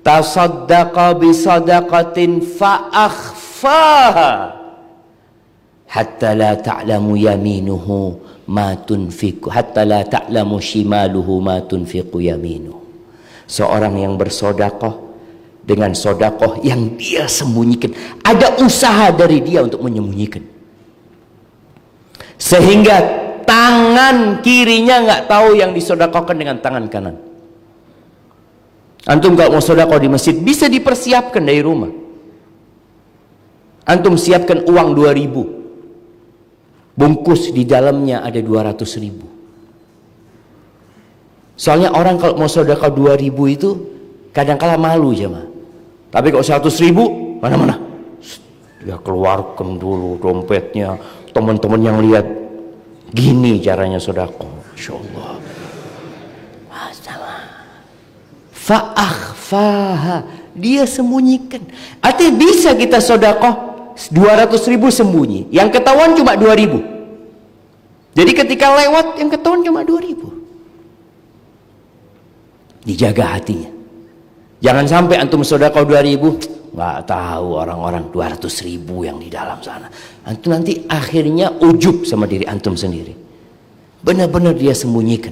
tasaddaqa bisadaqatin fa'akhfaha hatta la ta'lamu yaminuhu ma tunfiqu hatta la ta'lamu shimaluhu ma tunfiqu yaminuhu. Seorang yang bersedekah dengan sedekah yang dia sembunyikan, ada usaha dari dia untuk menyembunyikan, sehingga tangan kirinya nggak tahu yang disedekahkan dengan tangan kanan. Antum kalau mau sedekah di masjid bisa dipersiapkan dari rumah. Antum siapkan uang 2.000. Bungkus di dalamnya ada 200.000. Soalnya orang kalau mau sedekah 2.000 itu Kadang-kala malu jemaah. Tapi kalau 100.000, mana-mana. Dia keluarkan dulu dompetnya. Teman-teman yang lihat, gini caranya sedekah. Masya Allah. Fa'akhfaha, dia sembunyikan. Artinya bisa kita sedekah 200.000 sembunyi. Yang ketahuan cuma 2.000. Jadi ketika lewat yang ketahuan cuma 2.000. Dijaga hatinya. Jangan sampai antum sedekah 2.000, nggak tahu orang-orang 200.000 yang di dalam sana. Antum nanti akhirnya ujub sama diri antum sendiri. Benar-benar dia sembunyikan.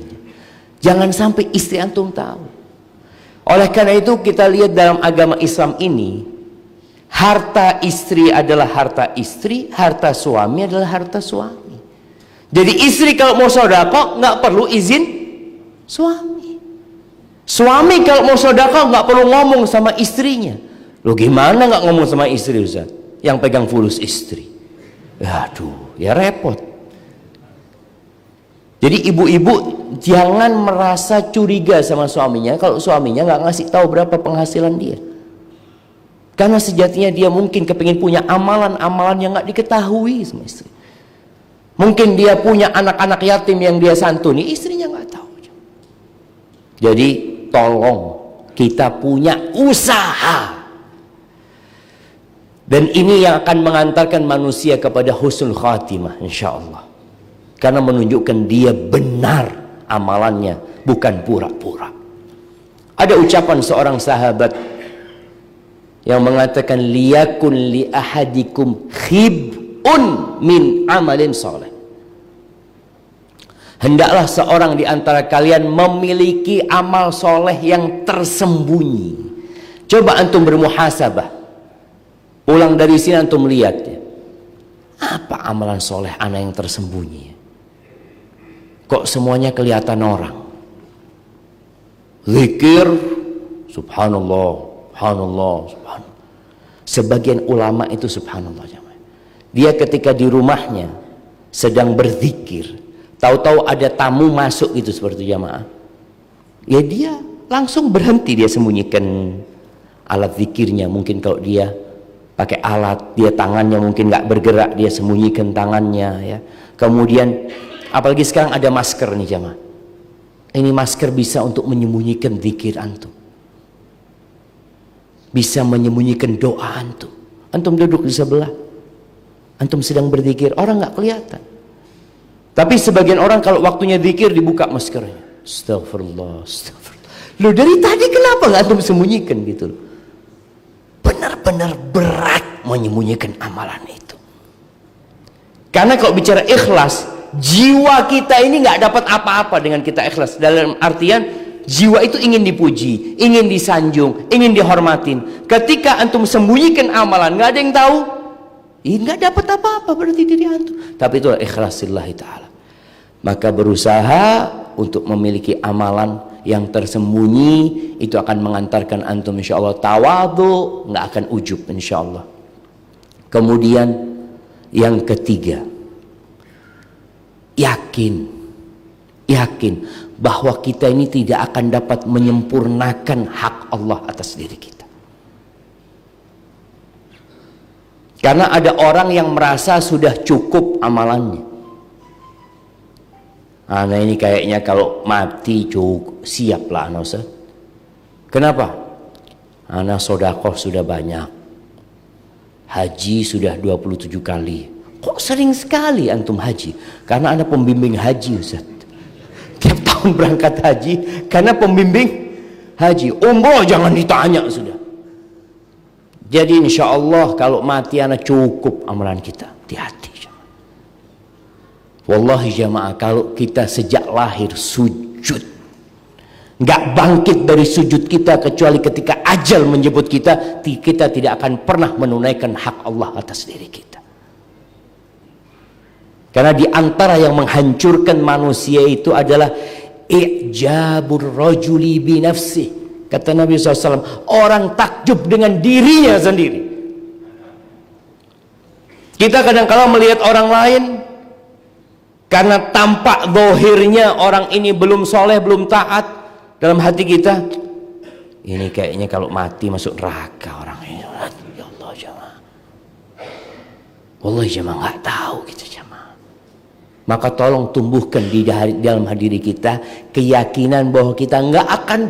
Jangan sampai istri antum tahu. Oleh karena itu kita lihat dalam agama Islam ini, harta istri adalah harta istri, harta suami adalah harta suami. Jadi istri kalau mau sedekah nggak perlu izin suami. Suami kalau mau sedekah nggak perlu ngomong sama istrinya. Loh gimana nggak ngomong sama istri Ustaz? Yang pegang fulus istri. Aduh, ya repot. Jadi ibu-ibu jangan merasa curiga sama suaminya kalau suaminya nggak ngasih tahu berapa penghasilan dia. Karena sejatinya dia mungkin kepingin punya amalan-amalan yang nggak diketahui sama istri. Mungkin dia punya anak-anak yatim yang dia santuni, istrinya nggak tahu. Jadi tolong kita punya usaha. Dan ini yang akan mengantarkan manusia kepada husnul khatimah insyaallah. Karena menunjukkan dia benar amalannya, bukan pura-pura. Ada ucapan seorang sahabat yang mengatakan liyakun li ahadikum khib'un min amalin soleh. Hendaklah seorang di antara kalian memiliki amal soleh yang tersembunyi. Coba antum bermuhasabah. Pulang dari sini antum lihat ya. Apa amalan soleh anak yang tersembunyi? Kok semuanya kelihatan orang? Zikir, subhanallah, subhanallah, subhanallah. Sebagian ulama itu subhanallah. Dia ketika di rumahnya sedang berzikir, tahu-tahu ada tamu masuk gitu seperti jamaah. Ya dia langsung berhenti, dia sembunyikan alat zikirnya. Mungkin kalau dia pakai alat, dia tangannya mungkin nggak bergerak, dia sembunyikan tangannya ya. Kemudian apalagi sekarang ada masker nih jamaah. Ini masker bisa untuk menyembunyikan zikir antum. Bisa menyembunyikan doa antum. Antum duduk di sebelah, antum sedang berzikir, orang nggak kelihatan. Tapi sebagian orang kalau waktunya zikir dibuka maskernya. Astagfirullah, astagfirullah. Loh dari tadi kenapa nggak antum sembunyikan gitu loh? Benar-benar berat menyembunyikan amalan itu. Karena kalau bicara ikhlas, jiwa kita ini nggak dapat apa-apa dengan kita ikhlas. Dalam artian jiwa itu ingin dipuji, ingin disanjung, ingin dihormatin. Ketika antum sembunyikan amalan, nggak ada yang tahu, nggak dapat apa-apa berarti diri antum. Tapi itulah ikhlasillahi ta'ala. Maka berusaha untuk memiliki amalan yang tersembunyi, itu akan mengantarkan antum insyaallah tawadhu, nggak akan ujub insyaallah. Kemudian yang ketiga, yakin bahwa kita ini tidak akan dapat menyempurnakan hak Allah atas diri kita. Karena ada orang yang merasa sudah cukup amalannya. Nah ini kayaknya kalau mati cukup, siaplah anak Ustaz. Kenapa? Anak sedekah sudah banyak, haji sudah 27 kali. Kok sering sekali antum haji? Karena anak pembimbing haji Ustaz. Tiap tahun berangkat haji karena pembimbing haji. Umroh jangan ditanya sudah. Jadi insya Allah kalau mati anak cukup amalan kita. Hati-hati. Wallahi jamaah, kalau kita sejak lahir sujud, nggak bangkit dari sujud kita kecuali ketika ajal menjemput kita, kita tidak akan pernah menunaikan hak Allah atas diri kita. Karena di antara yang menghancurkan manusia itu adalah i'jabur rajuli bi nafsih. Kata Nabi SAW, orang takjub dengan dirinya sendiri. Kita kadang-kala melihat orang lain, karena tampak zahirnya orang ini belum soleh, belum taat, dalam hati kita, Ini kayaknya kalau mati masuk neraka orang ini. Ya Allah jemaah. Wallahi jemaah nggak tahu gitu jemaah. Maka tolong tumbuhkan di dalam diri kita keyakinan bahwa kita nggak akan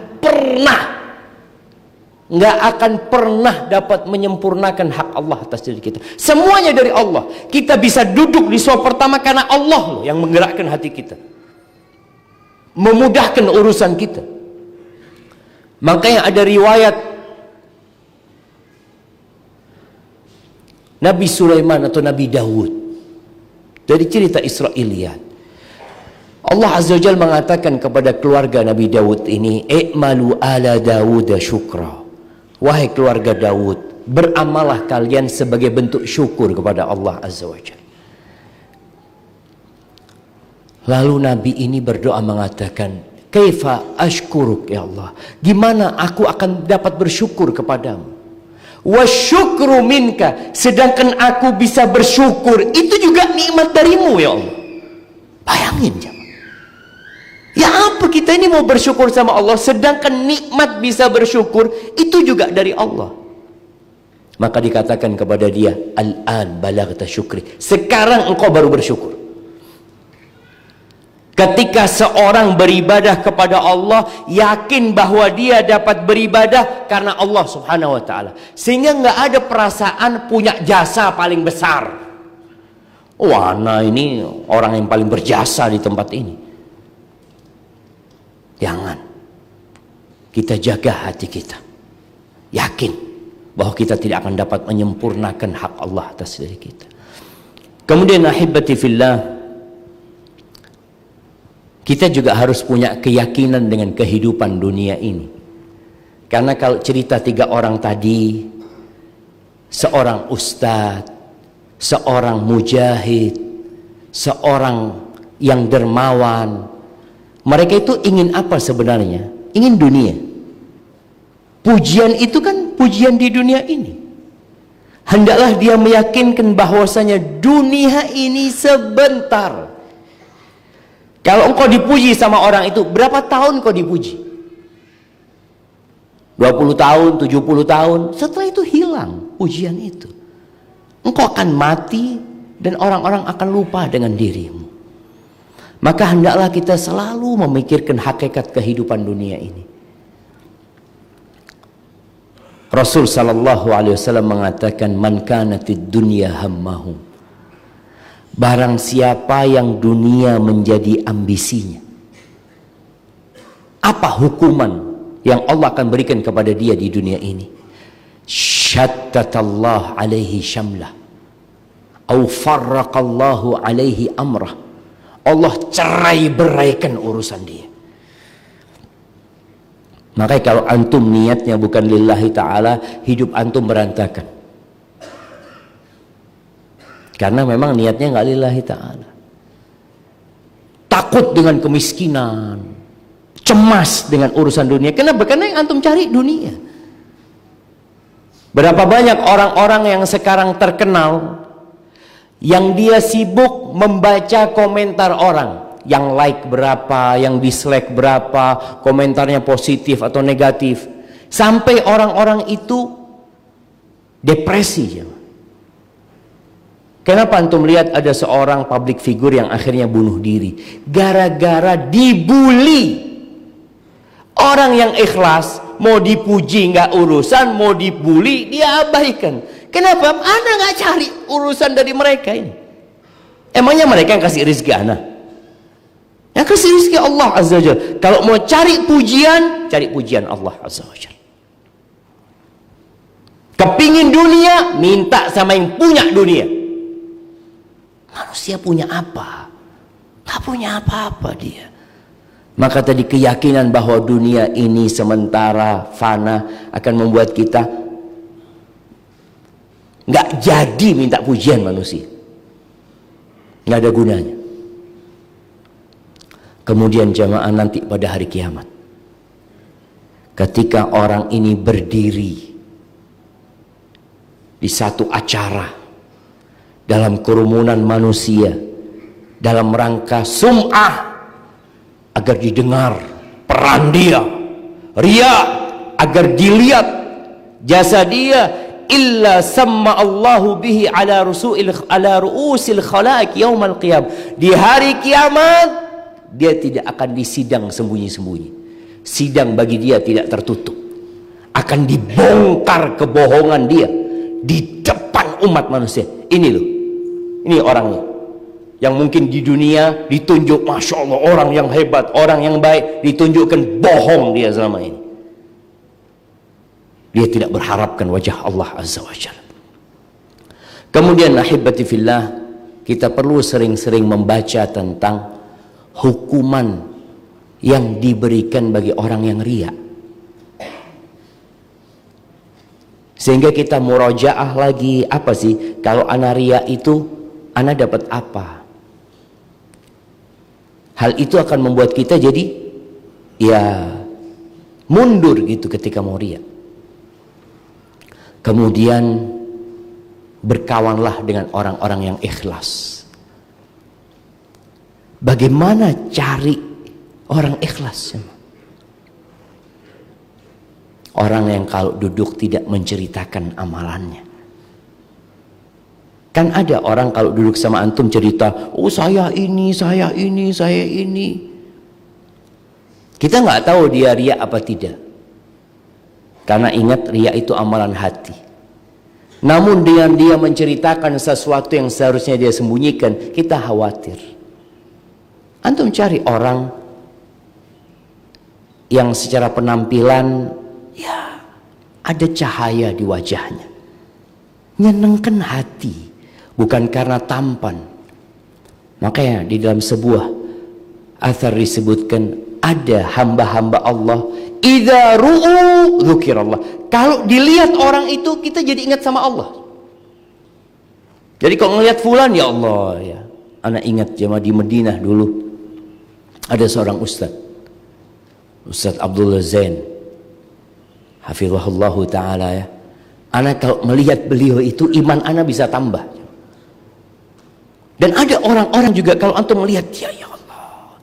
pernah dapat menyempurnakan hak Allah atas diri kita. Semuanya dari Allah. Kita bisa duduk di soal pertama karena Allah loh yang menggerakkan hati kita, memudahkan urusan kita. Makanya ada riwayat Nabi Sulaiman atau Nabi Daud dari cerita Israiliyat. Allah Azza wa Jalla mengatakan kepada keluarga Nabi Daud ini, "I'malu ala Daud syukra." Wahai keluarga Daud, beramalah kalian sebagai bentuk syukur kepada Allah Azza wa Jalla. Lalu Nabi ini berdoa mengatakan, "Kaifa ashkuruk ya Allah? Gimana aku akan dapat bersyukur kepadamu? Wa syukru minka, sedangkan aku bisa bersyukur itu juga nikmat darimu ya Allah." Bayangin jemaah. Ya apa kita ini mau bersyukur sama Allah sedangkan nikmat bisa bersyukur itu juga dari Allah. Maka dikatakan kepada dia, "Al-an balaghta syukri." Sekarang engkau baru bersyukur. Ketika seorang beribadah kepada Allah, yakin bahwa dia dapat beribadah karena Allah Subhanahu wa taala. Sehingga nggak ada perasaan punya jasa paling besar. Wah, nah ini orang yang paling berjasa di tempat ini. Jangan. Kita jaga hati kita. Yakin bahwa kita tidak akan dapat menyempurnakan hak Allah atas diri kita. Kemudian ahibati fillah, kita juga harus punya keyakinan dengan kehidupan dunia ini. Karena kalau cerita 3 orang tadi, seorang ustadz, seorang mujahid, seorang yang dermawan, mereka itu ingin apa sebenarnya? Ingin dunia. Pujian itu kan pujian di dunia ini. Hendaklah dia meyakinkan bahwasanya dunia ini sebentar. Kalau engkau dipuji sama orang itu, berapa tahun kau dipuji? 20 tahun, 70 tahun. Setelah itu hilang pujian itu. Engkau akan mati dan orang-orang akan lupa dengan dirimu. Maka hendaklah kita selalu memikirkan hakikat kehidupan dunia ini. Rasul sallallahu alaihi wasallam mengatakan, "Man kanatid dunya hammahu." Barang siapa yang dunia menjadi ambisinya, apa hukuman yang Allah akan berikan kepada dia di dunia ini? Syattatallah alaihi syamlah, au farraqallahu alaihi amrah. Allah cerai beraikan urusan dia. Makanya kalau antum niatnya bukan lillahi ta'ala, hidup antum berantakan. Karena memang niatnya nggak lillahi ta'ala. Takut dengan kemiskinan, cemas dengan urusan dunia. Kenapa? Karena yang antum cari dunia. Berapa banyak orang-orang yang sekarang terkenal yang dia sibuk membaca komentar orang, yang like berapa, yang dislike berapa, komentarnya positif atau negatif, sampai orang-orang itu depresi. Kenapa antum lihat ada seorang public figure yang akhirnya bunuh diri? Gara-gara dibully. Orang yang ikhlas, mau dipuji nggak urusan, mau dibully dia abaikan. Kenapa? Anda nggak cari urusan dari mereka ini. Emangnya mereka yang kasih rezeki Anda? Yang kasih rezeki Allah Azza wa Jalla. Kalau mau cari pujian Allah Azza wa Jalla. Kepingin dunia, minta sama yang punya dunia. Manusia punya apa? Tak punya apa-apa dia. Maka tadi keyakinan bahwa dunia ini sementara, fana, akan membuat kita nggak jadi minta pujian manusia. Nggak ada gunanya. Kemudian jamaah nanti pada hari kiamat, ketika orang ini berdiri di satu acara dalam kerumunan manusia dalam rangka sum'ah, agar didengar peran dia, ria, agar agar dilihat jasa dia, illa sama Allahu bihi ala ru'usil khalaik yaumal qiyam. Di hari kiamat dia tidak akan disidang sembunyi-sembunyi. Sidang bagi dia tidak tertutup. Akan dibongkar kebohongan dia di depan umat manusia. Ini loh, ini orangnya yang mungkin di dunia ditunjuk Masya Allah orang yang hebat, orang yang baik, ditunjukkan bohong dia selama ini. Dia tidak berharapkan wajah Allah Azza wa Jalla. Kemudian ahibati fillah, kita perlu sering-sering membaca tentang hukuman yang diberikan bagi orang yang riya, sehingga kita murojaah lagi, apa sih kalau ana riya itu ana dapat apa. Hal itu akan membuat kita jadi ya mundur gitu ketika mau riya. Kemudian berkawanlah dengan orang-orang yang ikhlas. Bagaimana cari orang ikhlas? Orang yang kalau duduk tidak menceritakan amalannya. Kan ada orang kalau duduk sama antum cerita, oh saya ini, saya ini, saya ini. Kita nggak tahu dia riya apa tidak. Karena ingat, riya itu amalan hati. Namun dengan dia menceritakan sesuatu yang seharusnya dia sembunyikan, kita khawatir. Antum cari orang yang secara penampilan ya ada cahaya di wajahnya, nyenengkan hati, bukan karena tampan. Makanya di dalam sebuah athar disebutkan, ada hamba-hamba Allah idza ru'u dzukirallah. Kalau dilihat orang itu, kita jadi ingat sama Allah. Jadi kalau ngelihat fulan, ya Allah ya. Anak ingat jamaah di Madinah dulu ada seorang Ustaz Abdullah Zain hafizahullahu ta'ala ya. Anak kalau melihat beliau itu, iman anak bisa tambah. Dan ada orang-orang juga kalau antum melihat dia, ya Allah,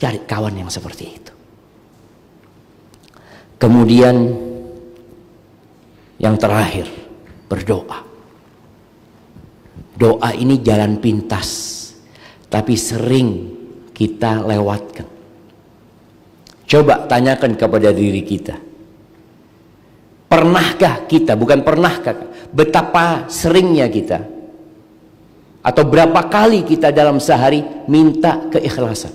cari kawan yang seperti itu. Kemudian yang terakhir, berdoa. Doa ini jalan pintas, tapi sering kita lewatkan. Coba tanyakan kepada diri kita, pernahkah kita, bukan pernahkah, betapa seringnya kita, atau berapa kali kita dalam sehari minta keikhlasan,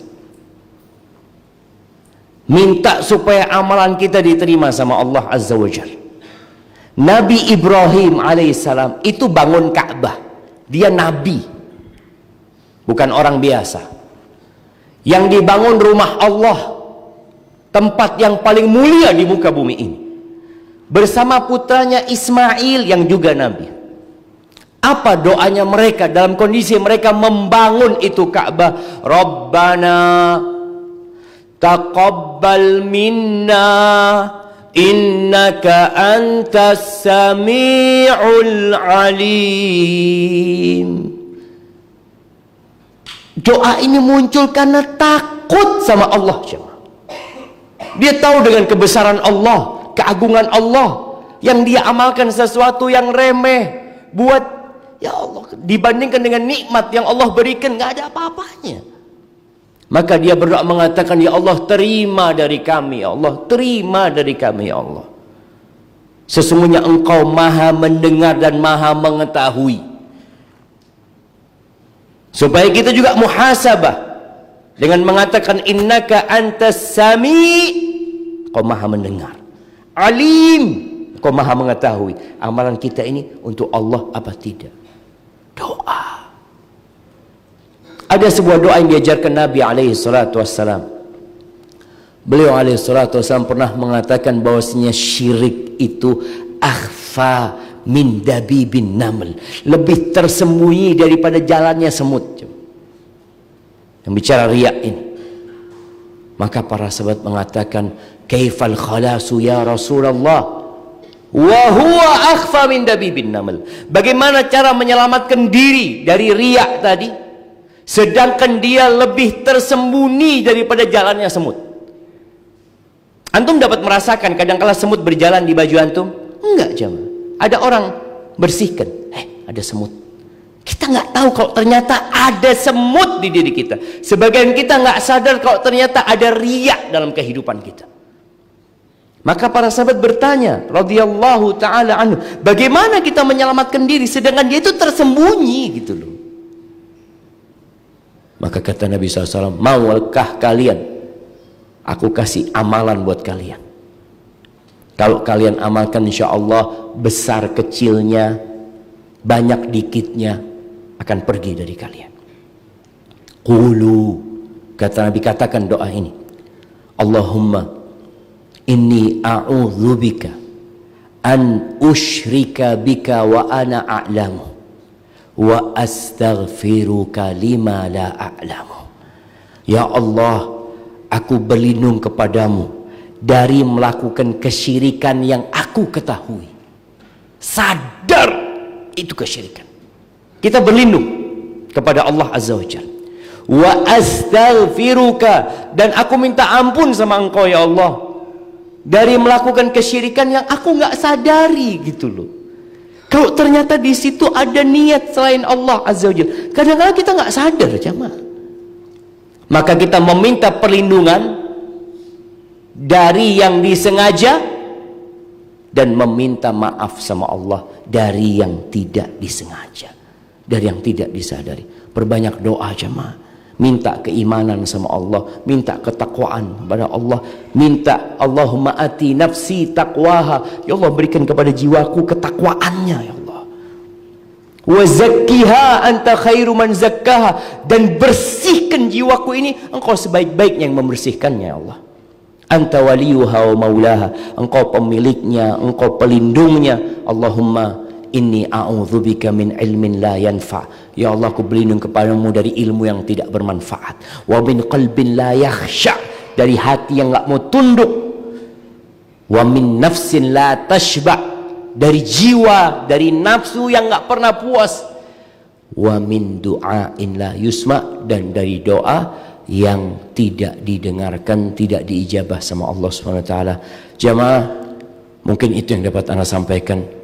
minta supaya amalan kita diterima sama Allah Azza wa Jalla. Nabi Ibrahim alaihissalam itu bangun Ka'bah. Dia nabi, bukan orang biasa. Yang dibangun rumah Allah, tempat yang paling mulia di muka bumi ini, bersama putranya Ismail yang juga nabi. Apa doanya mereka dalam kondisi mereka membangun itu Ka'bah? Rabbana taqabbal minna innaka antas sami'ul alim. Doa ini muncul karena takut sama Allah. Dia tahu dengan kebesaran Allah, keagungan Allah, yang dia amalkan sesuatu yang remeh buat ya Allah, dibandingkan dengan nikmat yang Allah berikan, nggak ada apa-apanya. Maka dia berdoa mengatakan, ya Allah, terima dari kami, ya Allah, terima dari kami, ya Allah. Sesungguhnya Engkau maha mendengar dan maha mengetahui. Supaya kita juga muhasabah dengan mengatakan innaka antas sami, Engkau maha mendengar, alim, Engkau maha mengetahui. Amalan kita ini untuk Allah apa tidak? Doa. Ada sebuah doa yang diajarkan Nabi alaihi salatu wassalam. Beliau alaihi salatu wassalam pernah mengatakan bahwasanya syirik itu akhfa min dabibin naml, lebih tersembunyi daripada jalannya semut. Yang bicara riya ini. Maka para sahabat mengatakan, kaifal khalasu ya Rasulullah? Wa huwa akhfa min dabibin naml. Bagaimana cara menyelamatkan diri dari riya tadi? Sedangkan dia lebih tersembunyi daripada jalannya semut. Antum dapat merasakan kadang-kala semut berjalan di baju antum? Enggak, jemaah. Ada orang bersihkan, ada semut. Kita nggak tahu kalau ternyata ada semut di diri kita. Sebagian kita nggak sadar kalau ternyata ada riya dalam kehidupan kita. Maka para sahabat bertanya, radhiyallahu taala anhu, bagaimana kita menyelamatkan diri sedangkan dia itu tersembunyi gitu loh. Maka kata Nabi SAW, maukah kalian aku kasih amalan buat kalian? Kalau kalian amalkan, insya Allah besar kecilnya, banyak dikitnya akan pergi dari kalian. Qulu, kata Nabi, katakan doa ini, Allahumma inni a'udzubika an usyrika bika wa ana a'lamu wa astaghfiruka lima la a'lamu. Ya Allah, aku berlindung kepadamu dari melakukan kesyirikan yang aku ketahui. Sadar itu kesyirikan. Kita berlindung kepada Allah Azza wa Jalla. Wa astaghfiruka, dan aku minta ampun sama engkau ya Allah dari melakukan kesyirikan yang aku nggak sadari gitu loh. Kalau ternyata di situ ada niat selain Allah Azza wa Jalla, kadang-kadang kita nggak sadar, jemaah. Maka kita meminta perlindungan dari yang disengaja dan meminta maaf sama Allah dari yang tidak disengaja, dari yang tidak disadari. Perbanyak doa, jemaah. Minta keimanan sama Allah, minta ketakwaan kepada Allah, minta Allahumma ati nafsi taqwaha, ya Allah berikan kepada jiwaku ketakwaannya ya Allah. Wa zakkiha anta khairu man zakkaha, dan bersihkan jiwaku ini, engkau sebaik-baiknya yang membersihkannya ya Allah. Anta waliyuha wa maulaha, engkau pemiliknya, engkau pelindungnya. Allahumma inni a'udzubika min ilmin la yanfa, ya Allah aku berlindung kepadamu dari ilmu yang tidak bermanfaat. Wa min qalbin la yakhsha, dari hati yang enggak mau tunduk. Wa min nafsin la tashba, dari jiwa, dari nafsu yang enggak pernah puas. Wa min du'ain la yusma, dan dari doa yang tidak didengarkan, tidak diijabah sama Allah Subhanahu wa taala. Jamaah, mungkin itu yang dapat Ana sampaikan.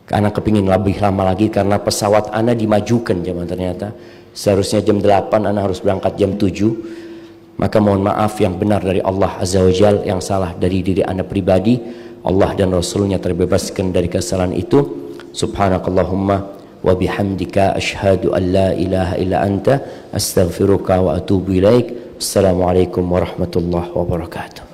Karena kepingin lebih lama lagi karena pesawat Ana dimajukan, jamaah. Ternyata seharusnya jam 8, Ana harus berangkat jam 7. Maka mohon maaf, yang benar dari Allah Azza wa Jal, yang salah dari diri Ana pribadi. Allah dan Rasulnya terbebaskan dari kesalahan itu. Subhanakallahumma wa bihamdika asyhadu an la ilaha illa anta astaghfiruka wa atubu ilaik. Assalamualaikum warahmatullahi wabarakatuh.